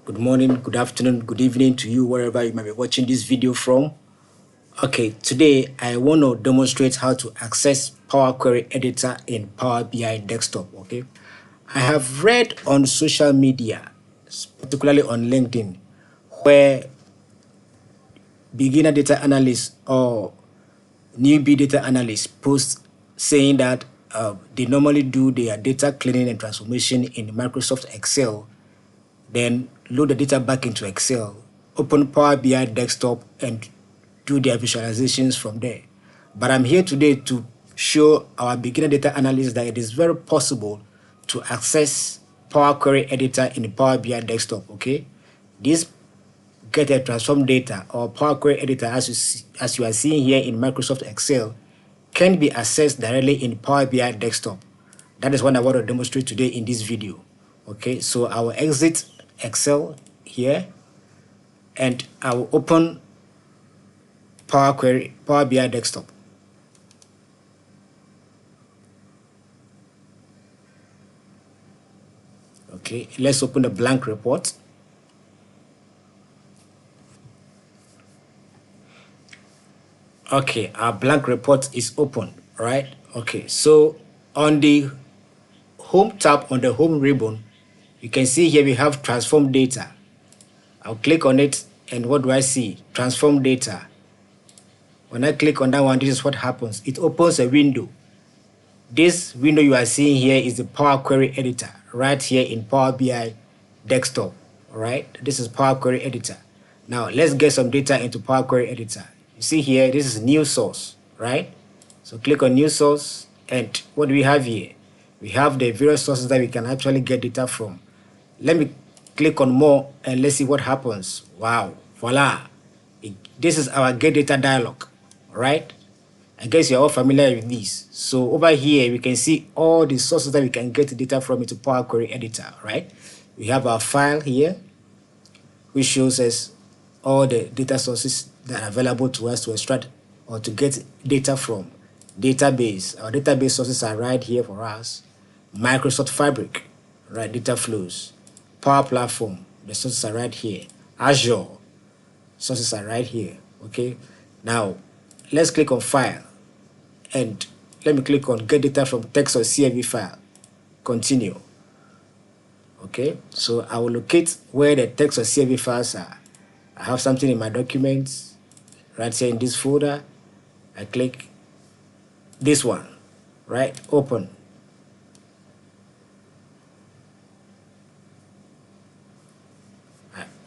good morning, good afternoon, good evening to you, wherever you might be watching this video from. Okay, today I want to demonstrate how to access Power Query Editor in Power BI Desktop. Okay, I have read on social media, particularly on LinkedIn, where beginner data analysts or newbie data analysts post saying that they normally do their data cleaning and transformation in Microsoft Excel, then load the data back into Excel, open Power BI desktop, and do their visualizations from there. But I'm here today to show our beginner data analysts that it is very possible to access Power Query Editor in the Power BI desktop. Okay, this get a transform data or Power Query Editor, as you are seeing here in Microsoft Excel, can be accessed directly in Power BI desktop. That is what I want to demonstrate today in this video. Okay, so I will exit Excel here and I will open Power BI desktop. Okay, let's open the blank report. Okay, our blank report is open, right? Okay, so on the home tab, on the home ribbon, you can see here we have transform data. I'll click on it and what do I see? Transform data. When I click on that one, this is what happens. It opens a window. This window you are seeing here is the Power Query Editor right here in Power BI desktop. All right, this is Power Query Editor. Now let's get some data into Power Query Editor. You see here, this is new source, right? So click on new source, and what do we have here? We have the various sources that we can actually get data from. Let me click on more and let's see what happens. Wow, voila. This is our get data dialog, right? I guess you're all familiar with this. So over here, we can see all the sources that we can get data from into Power Query Editor, right? We have our file here, which shows us all the data sources that are available to us to extract or to get data from. Database, our database sources are right here for us. Microsoft Fabric, right, data flows. Power Platform, the sources are right here. Azure, sources are right here, okay? Now, let's click on File, and let me click on Get Data from Text or CSV File. Continue. Okay, so I will locate where the text or CSV files are. I have something in my documents right here in this folder. I click this one, right? Open.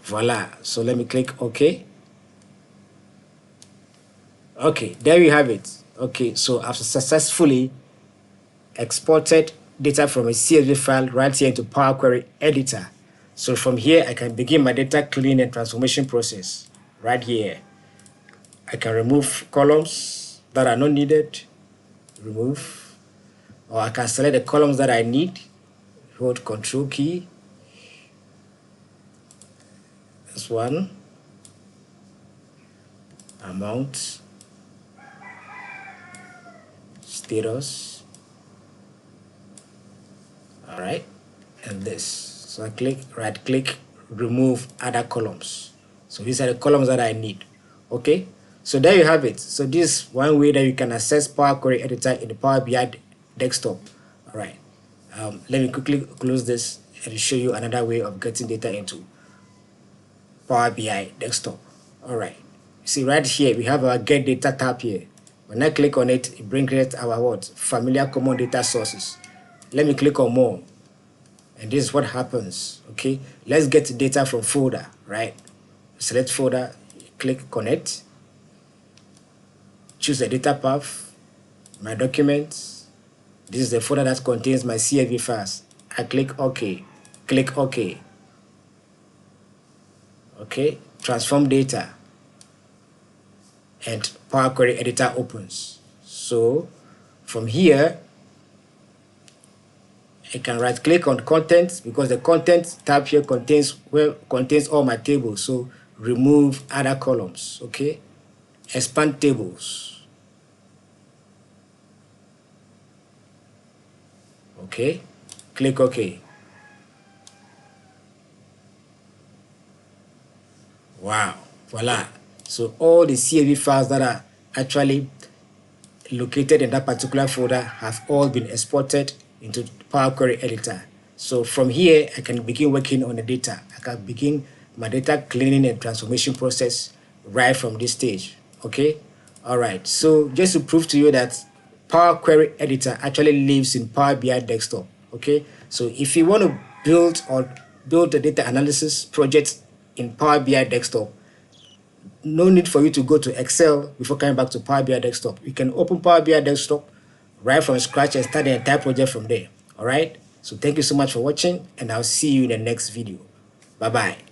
Voila. So let me click OK. Okay, there we have it. Okay, so I've successfully exported data from a CSV file right here into Power Query Editor. So from here, I can begin my data cleaning and transformation process right here. I can remove columns that are not needed, remove, or I can select the columns that I need, hold Control key. This one, amount, status, all right, and this. So I click, right click, remove other columns. So these are the columns that I need. Okay, so there you have it. So this is one way that you can access Power Query Editor in the Power BI desktop. All right, let me quickly close this and show you another way of getting data into Power BI desktop. All right, see right here we have our Get Data tab here. When I click on it, it brings our what? Familiar common data sources. Let me click on more, and this is what happens. Okay, let's get data from folder, right? Select folder, click connect, choose the data path, my documents. This is the folder that contains my CSV files. I click OK, click OK. Okay, transform data, and Power Query Editor opens. So from here, I can right click on content because the content tab here contains all my tables. So remove other columns. Okay, expand tables. Okay, click OK. Wow, voila. So all the CSV files that are actually located in that particular folder have all been exported into Power Query Editor. So from here, I can begin working on the data. I can begin my data cleaning and transformation process right from this stage. Okay. All right. So just to prove to you that Power Query Editor actually lives in Power BI Desktop. Okay. So if you want to build a data analysis project in Power BI Desktop, no need for you to go to Excel before coming back to Power BI Desktop. You can open Power BI Desktop right from scratch and start the entire project from there. All right. So thank you so much for watching, and I'll see you in the next video. Bye bye.